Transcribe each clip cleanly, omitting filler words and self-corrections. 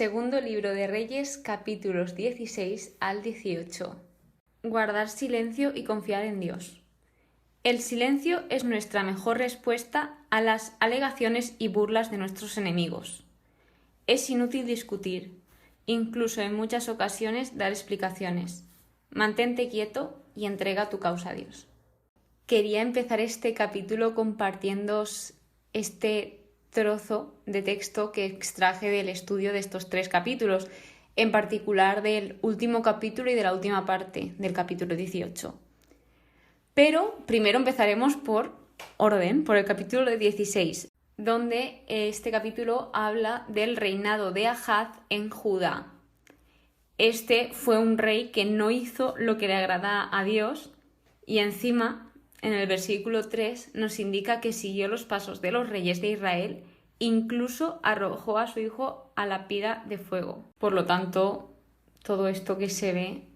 Segundo libro de Reyes, capítulos 16 al 18. Guardar silencio y confiar en Dios. El silencio es nuestra mejor respuesta a las alegaciones y burlas de nuestros enemigos. Es inútil discutir, incluso en muchas ocasiones dar explicaciones. Mantente quieto y entrega tu causa a Dios. Quería empezar este capítulo compartiéndoos este trozo de texto que extraje del estudio de estos 3 capítulos, en particular del último capítulo y de la última parte del capítulo 18. Pero primero empezaremos por orden, por el capítulo 16, donde este capítulo habla del reinado de Ahaz en Judá. Este fue un rey que no hizo lo que le agrada a Dios y encima, en el versículo 3, nos indica que siguió los pasos de los reyes de Israel, incluso arrojó a su hijo a la pira de fuego. Por lo tanto, todo esto que se ve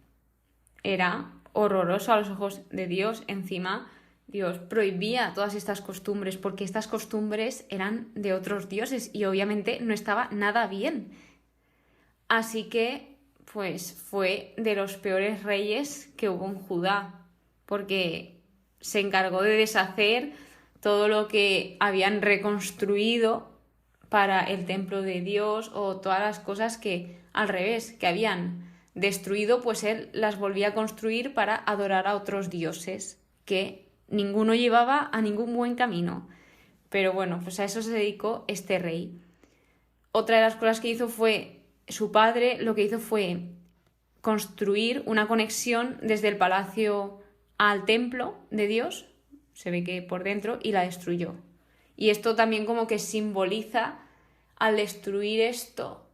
era horroroso a los ojos de Dios. Encima, Dios prohibía todas estas costumbres porque estas costumbres eran de otros dioses y obviamente no estaba nada bien. Así que, pues, fue de los peores reyes que hubo en Judá, porque se encargó de deshacer todo lo que habían reconstruido para el templo de Dios o todas las cosas que, al revés, que habían destruido, pues él las volvía a construir para adorar a otros dioses, que ninguno llevaba a ningún buen camino. Pero bueno, pues a eso se dedicó este rey. Otra de las cosas que hizo fue, su padre lo que hizo fue construir una conexión desde el palacio al templo de Dios, se ve que por dentro, y la destruyó. Y esto también como que simboliza, al destruir esto,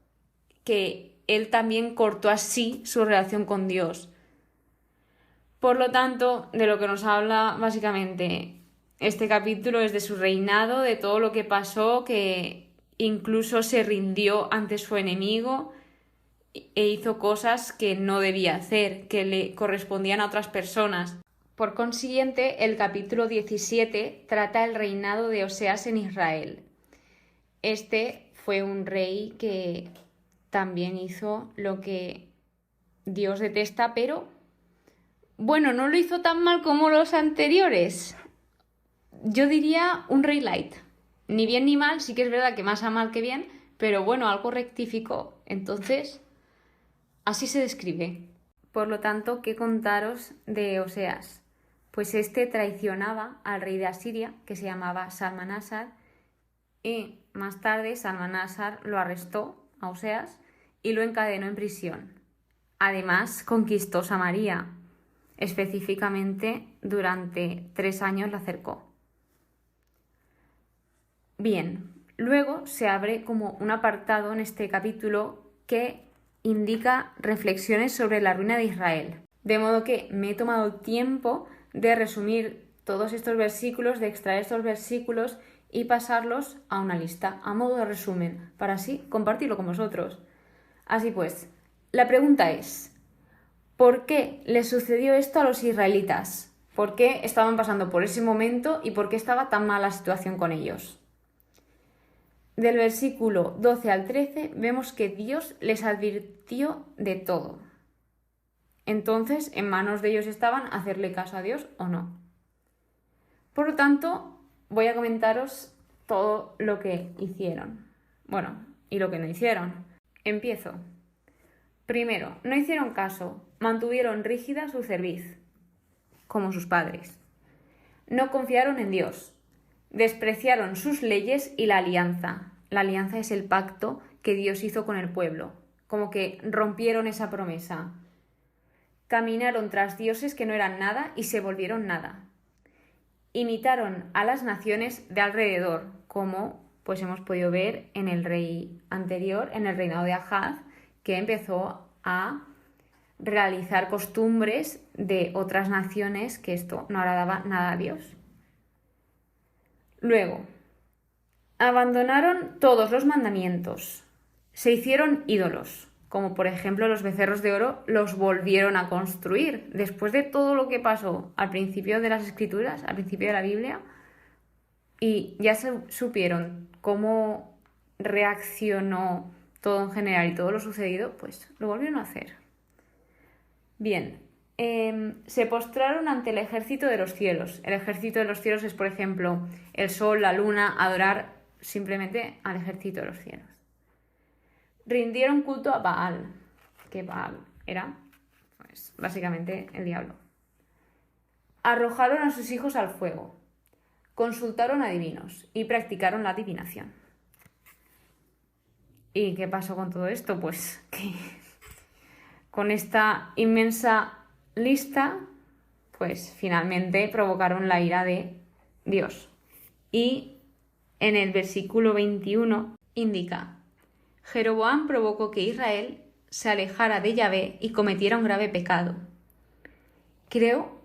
que él también cortó así su relación con Dios. Por lo tanto, de lo que nos habla básicamente este capítulo es de su reinado, de todo lo que pasó, que incluso se rindió ante su enemigo e hizo cosas que no debía hacer, que le correspondían a otras personas. Por consiguiente, el capítulo 17 trata el reinado de Oseas en Israel. Este fue un rey que también hizo lo que Dios detesta, pero bueno, no lo hizo tan mal como los anteriores. Yo diría un rey light. Ni bien ni mal, sí que es verdad que más a mal que bien, pero bueno, algo rectificó. Entonces, así se describe. Por lo tanto, ¿qué contaros de Oseas? Pues este traicionaba al rey de Asiria, que se llamaba Salmanasar, y más tarde Salmanasar lo arrestó a Oseas y lo encadenó en prisión. Además, conquistó Samaria. Específicamente, durante 3 años la cercó. Bien, luego se abre como un apartado en este capítulo que indica reflexiones sobre la ruina de Israel. De modo que me he tomado el tiempo de resumir todos estos versículos, de extraer estos versículos y pasarlos a una lista, a modo de resumen, para así compartirlo con vosotros. Así pues, la pregunta es, ¿por qué le sucedió esto a los israelitas? ¿Por qué estaban pasando por ese momento y por qué estaba tan mala la situación con ellos? Del versículo 12 al 13 vemos que Dios les advirtió de todo. Entonces, en manos de ellos estaban hacerle caso a Dios o no. Por lo tanto, voy a comentaros todo lo que hicieron. Bueno, y lo que no hicieron. Empiezo. Primero, no hicieron caso, mantuvieron rígida su cerviz, como sus padres. No confiaron en Dios, despreciaron sus leyes y la alianza. La alianza es el pacto que Dios hizo con el pueblo, como que rompieron esa promesa. Caminaron tras dioses que no eran nada y se volvieron nada. Imitaron a las naciones de alrededor, como pues hemos podido ver en el rey anterior, en el reinado de Ahaz, que empezó a realizar costumbres de otras naciones, que esto no agradaba nada a Dios. Luego, abandonaron todos los mandamientos, se hicieron ídolos, como por ejemplo los becerros de oro los volvieron a construir. Después de todo lo que pasó al principio de las Escrituras, al principio de la Biblia, y ya supieron cómo reaccionó todo en general y todo lo sucedido, pues lo volvieron a hacer. Bien, se postraron ante el ejército de los cielos. El ejército de los cielos es, por ejemplo, el sol, la luna, adorar simplemente al ejército de los cielos. Rindieron culto a Baal, que Baal era, pues, básicamente el diablo. Arrojaron a sus hijos al fuego, consultaron a divinos y practicaron la adivinación. ¿Y qué pasó con todo esto? Pues que con esta inmensa lista, pues finalmente provocaron la ira de Dios. Y en el versículo 21 indica: Jeroboam provocó que Israel se alejara de Yahvé y cometiera un grave pecado. Creo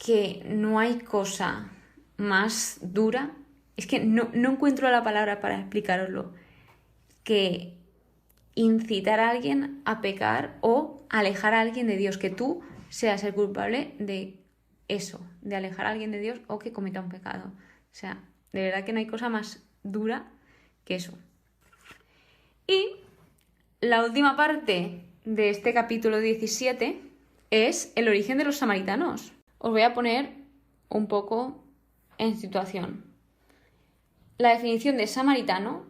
que no hay cosa más dura, es que no encuentro la palabra para explicaroslo, que incitar a alguien a pecar o alejar a alguien de Dios, que tú seas el culpable de eso, de alejar a alguien de Dios o que cometa un pecado. O sea, de verdad que no hay cosa más dura que eso. Y la última parte de este capítulo 17 es el origen de los samaritanos. Os voy a poner un poco en situación. La definición de samaritano,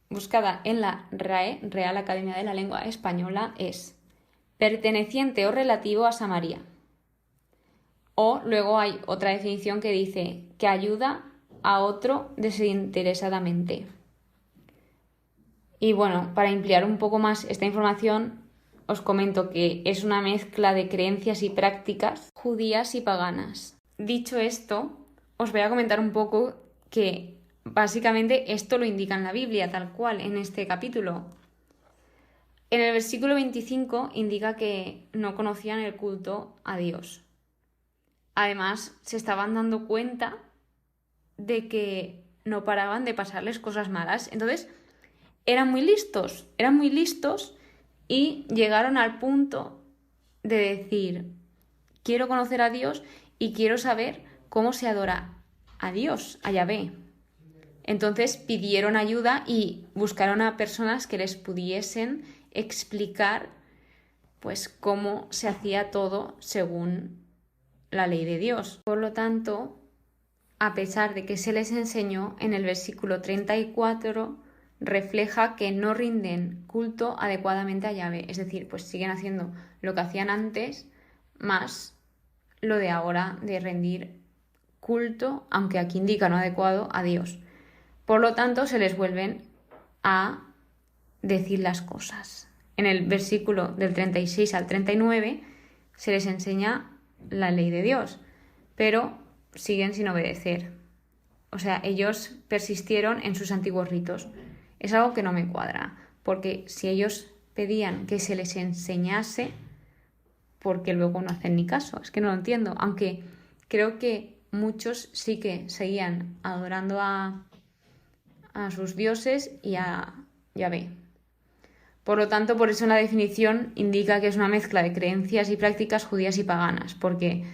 buscada en la RAE, Real Academia de la Lengua Española, es perteneciente o relativo a Samaria. O luego hay otra definición que dice que ayuda a otro desinteresadamente. Y bueno, para ampliar un poco más esta información, os comento que es una mezcla de creencias y prácticas judías y paganas. Dicho esto, os voy a comentar un poco que básicamente esto lo indica en la Biblia, tal cual, en este capítulo. En el versículo 25 indica que no conocían el culto a Dios. Además, se estaban dando cuenta de que no paraban de pasarles cosas malas. Entonces, eran muy listos y llegaron al punto de decir: quiero conocer a Dios y quiero saber cómo se adora a Dios, a Yahvé. Entonces pidieron ayuda y buscaron a personas que les pudiesen explicar pues cómo se hacía todo según la ley de Dios. Por lo tanto, a pesar de que se les enseñó, en el versículo 34 refleja que no rinden culto adecuadamente a Yahvé, es decir, pues siguen haciendo lo que hacían antes, más lo de ahora de rendir culto, aunque aquí indica no adecuado, a Dios. Por lo tanto, se les vuelven a decir las cosas. En el versículo del 36 al 39 se les enseña la ley de Dios, pero siguen sin obedecer. O sea, ellos persistieron en sus antiguos ritos. Es algo que no me cuadra, porque si ellos pedían que se les enseñase, ¿por qué luego no hacen ni caso? Es que no lo entiendo, aunque creo que muchos sí que seguían adorando a sus dioses y a Yahvé. Por lo tanto, por eso en la definición indica que es una mezcla de creencias y prácticas judías y paganas, porque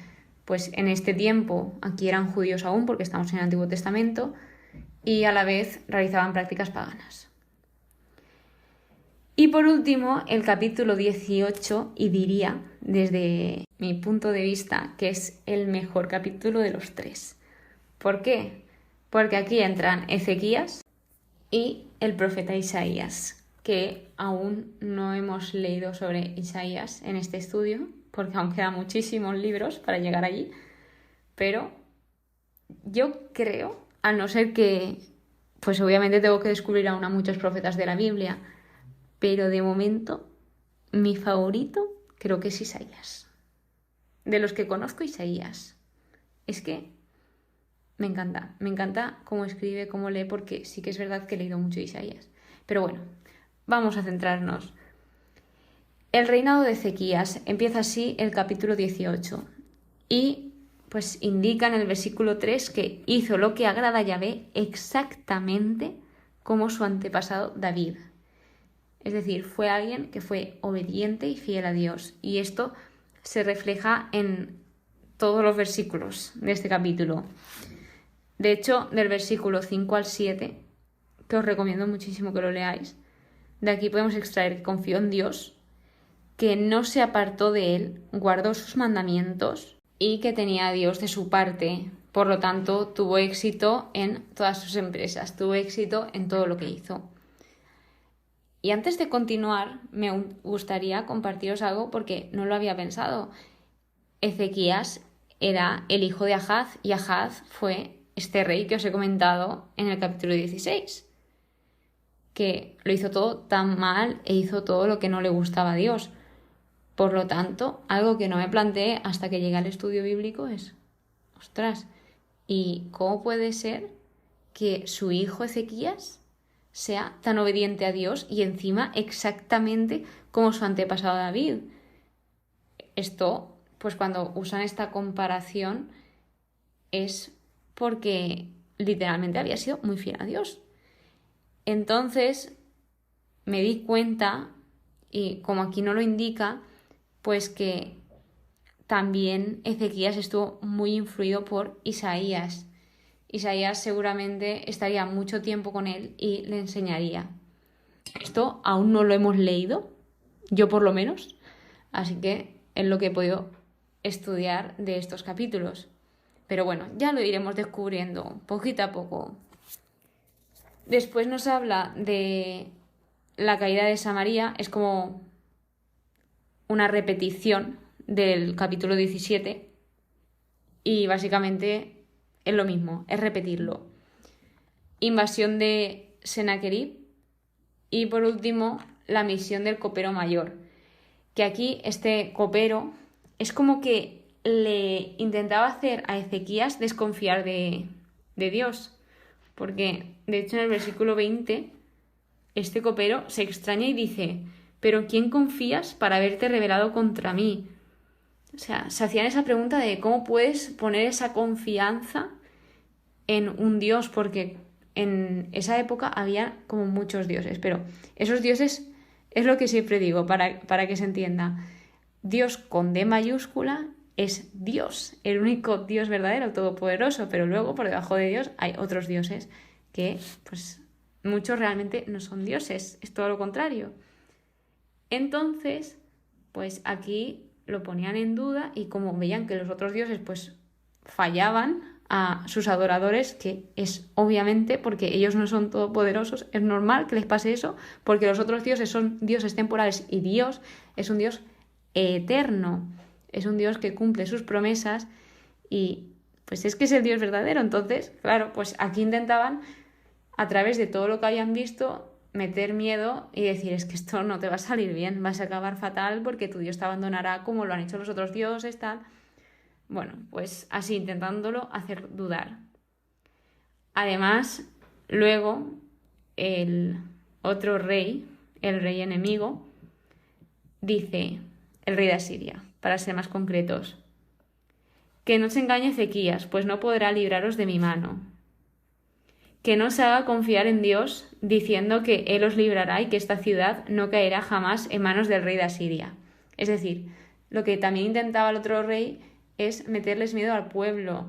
pues en este tiempo aquí eran judíos aún, porque estamos en el Antiguo Testamento, y a la vez realizaban prácticas paganas. Y por último, el capítulo 18, y diría, desde mi punto de vista, que es el mejor capítulo de los tres. ¿Por qué? Porque aquí entran Ezequías y el profeta Isaías, que aún no hemos leído sobre Isaías en este estudio, porque aún quedan muchísimos libros para llegar allí, pero yo creo, a no ser que, pues obviamente tengo que descubrir aún a muchos profetas de la Biblia, pero de momento mi favorito creo que es Isaías. De los que conozco, Isaías. Es que me encanta cómo escribe, cómo lee, porque sí que es verdad que he leído mucho Isaías. Pero bueno, vamos a centrarnos. El reinado de Ezequías, empieza así el capítulo 18 y pues indica en el versículo 3 que hizo lo que agrada a Yahvé exactamente como su antepasado David. Es decir, fue alguien que fue obediente y fiel a Dios, y esto se refleja en todos los versículos de este capítulo. De hecho, del versículo 5 al 7, que os recomiendo muchísimo que lo leáis, de aquí podemos extraer que confió en Dios, que no se apartó de él, guardó sus mandamientos y que tenía a Dios de su parte. Por lo tanto, tuvo éxito en todas sus empresas, tuvo éxito en todo lo que hizo. Y antes de continuar, me gustaría compartiros algo porque no lo había pensado. Ezequías era el hijo de Ahaz y Ahaz fue este rey que os he comentado en el capítulo 16, que lo hizo todo tan mal e hizo todo lo que no le gustaba a Dios. Por lo tanto, algo que no me planteé hasta que llegué al estudio bíblico es, ostras, ¿y cómo puede ser que su hijo Ezequías sea tan obediente a Dios y encima exactamente como su antepasado David? Esto, pues cuando usan esta comparación es porque literalmente había sido muy fiel a Dios. Entonces me di cuenta, y como aquí no lo indica, pues que también Ezequías estuvo muy influido por Isaías. Isaías seguramente estaría mucho tiempo con él y le enseñaría. Esto aún no lo hemos leído, yo por lo menos, así que es lo que he podido estudiar de estos capítulos. Pero bueno, ya lo iremos descubriendo poquito a poco. Después nos habla de la caída de Samaria, es como una repetición del capítulo 17 y básicamente es lo mismo, es repetirlo. Invasión de Sennacherib y por último la misión del copero mayor, que aquí este copero es como que le intentaba hacer a Ezequías desconfiar de Dios, porque de hecho en el versículo 20 este copero se extraña y dice: ¿pero quién confías para haberte rebelado contra mí? O sea, se hacían esa pregunta de cómo puedes poner esa confianza en un dios, porque en esa época había como muchos dioses, pero esos dioses es lo que siempre digo para que se entienda. Dios con D mayúscula es Dios, el único Dios verdadero, todopoderoso, pero luego por debajo de Dios hay otros dioses que, pues, muchos realmente no son dioses, es todo lo contrario. Entonces, pues aquí lo ponían en duda y como veían que los otros dioses pues fallaban a sus adoradores, que es obviamente porque ellos no son todopoderosos, es normal que les pase eso, porque los otros dioses son dioses temporales y Dios es un Dios eterno, es un Dios que cumple sus promesas y pues es que es el Dios verdadero. Entonces, claro, pues aquí intentaban a través de todo lo que habían visto meter miedo y decir: es que esto no te va a salir bien, vas a acabar fatal porque tu Dios te abandonará como lo han hecho los otros dioses, tal. Bueno, pues así intentándolo hacer dudar. Además, luego el otro rey, el rey enemigo, dice, el rey de Asiria, para ser más concretos: que no se engañe Ezequías, pues no podrá libraros de mi mano. Que no se haga confiar en Dios, diciendo que Él os librará y que esta ciudad no caerá jamás en manos del rey de Asiria. Es decir, lo que también intentaba el otro rey es meterles miedo al pueblo,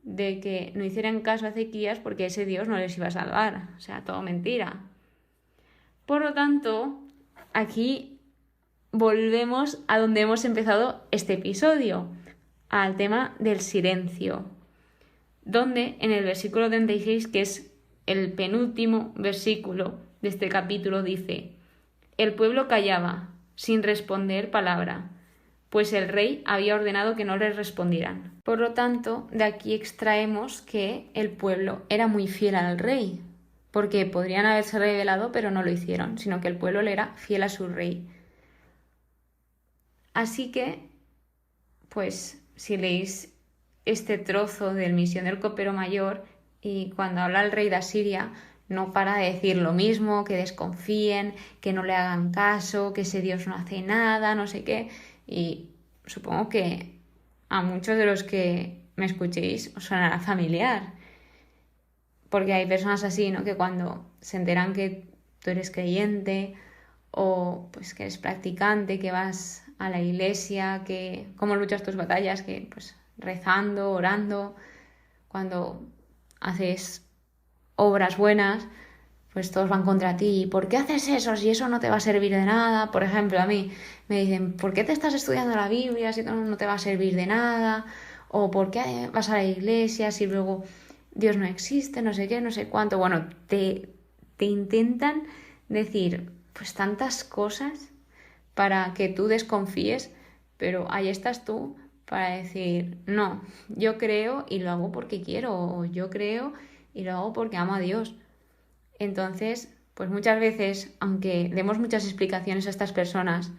de que no hicieran caso a Ezequías porque ese Dios no les iba a salvar. O sea, todo mentira. Por lo tanto, aquí volvemos a donde hemos empezado este episodio, al tema del silencio, donde en el versículo 36, que es el penúltimo versículo de este capítulo, dice: el pueblo callaba, sin responder palabra, pues el rey había ordenado que no les respondieran. Por lo tanto, de aquí extraemos que el pueblo era muy fiel al rey, porque podrían haberse rebelado, pero no lo hicieron, sino que el pueblo le era fiel a su rey. Así que, pues, si leéis este trozo de Misión del Copero Mayor, y cuando habla el rey de Asiria, no para de decir lo mismo, que desconfíen, que no le hagan caso, que ese Dios no hace nada, no sé qué. Y supongo que a muchos de los que me escuchéis os sonará familiar, porque hay personas así, ¿no?, que cuando se enteran que tú eres creyente o pues que eres practicante, que vas a la iglesia, que cómo luchas tus batallas, que pues rezando, orando, cuando haces obras buenas, pues todos van contra ti. ¿Por qué haces eso si eso no te va a servir de nada? Por ejemplo, a mí me dicen, ¿por qué te estás estudiando la Biblia si no te va a servir de nada? O ¿por qué vas a la iglesia si luego Dios no existe, no sé qué, no sé cuánto? Bueno, te intentan decir pues tantas cosas para que tú desconfíes, pero ahí estás tú para decir, no, yo creo y lo hago porque quiero, o yo creo y lo hago porque amo a Dios. Entonces, pues muchas veces, aunque demos muchas explicaciones a estas personas,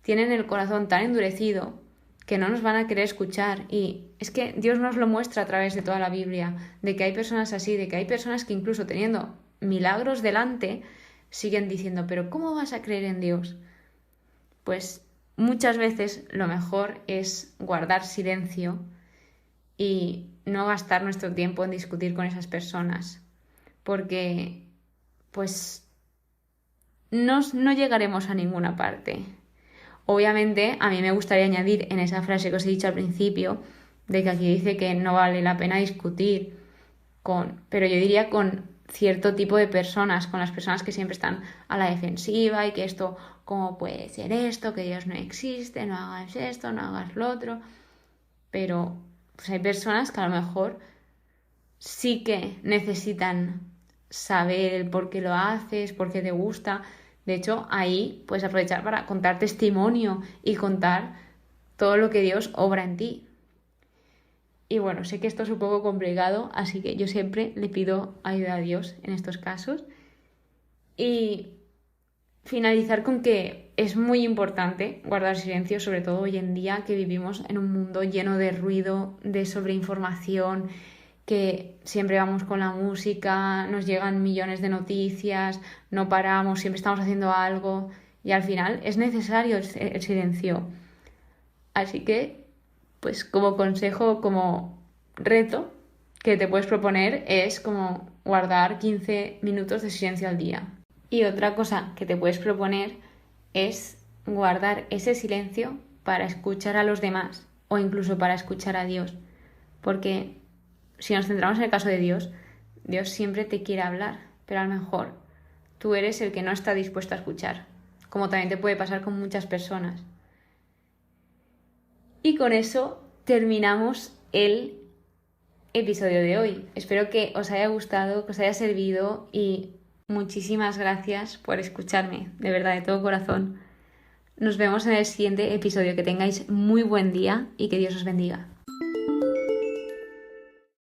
tienen el corazón tan endurecido que no nos van a querer escuchar. Y es que Dios nos lo muestra a través de toda la Biblia, de que hay personas así, de que hay personas que incluso teniendo milagros delante, siguen diciendo, pero ¿cómo vas a creer en Dios? Pues muchas veces lo mejor es guardar silencio y no gastar nuestro tiempo en discutir con esas personas, porque pues no llegaremos a ninguna parte. Obviamente, a mí me gustaría añadir en esa frase que os he dicho al principio, de que aquí dice que no vale la pena discutir pero yo diría con cierto tipo de personas, con las personas que siempre están a la defensiva y que esto, ¿cómo puede ser esto? Que Dios no existe, no hagas esto, no hagas lo otro. Pero pues hay personas que a lo mejor sí que necesitan saber el por qué lo haces, por qué te gusta. De hecho, ahí puedes aprovechar para contar testimonio y contar todo lo que Dios obra en ti. Y bueno, sé que esto es un poco complicado, así que yo siempre le pido ayuda a Dios en estos casos. Y finalizar con que es muy importante guardar silencio, sobre todo hoy en día que vivimos en un mundo lleno de ruido, de sobreinformación, que siempre vamos con la música, nos llegan millones de noticias, no paramos, siempre estamos haciendo algo y al final es necesario el silencio. Así que, pues como consejo, como reto que te puedes proponer es como guardar 15 minutos de silencio al día. Y otra cosa que te puedes proponer es guardar ese silencio para escuchar a los demás o incluso para escuchar a Dios. Porque si nos centramos en el caso de Dios, Dios siempre te quiere hablar, pero a lo mejor tú eres el que no está dispuesto a escuchar, como también te puede pasar con muchas personas. Y con eso terminamos el episodio de hoy. Espero que os haya gustado, que os haya servido y muchísimas gracias por escucharme, de verdad, de todo corazón. Nos vemos en el siguiente episodio. Que tengáis muy buen día y que Dios os bendiga.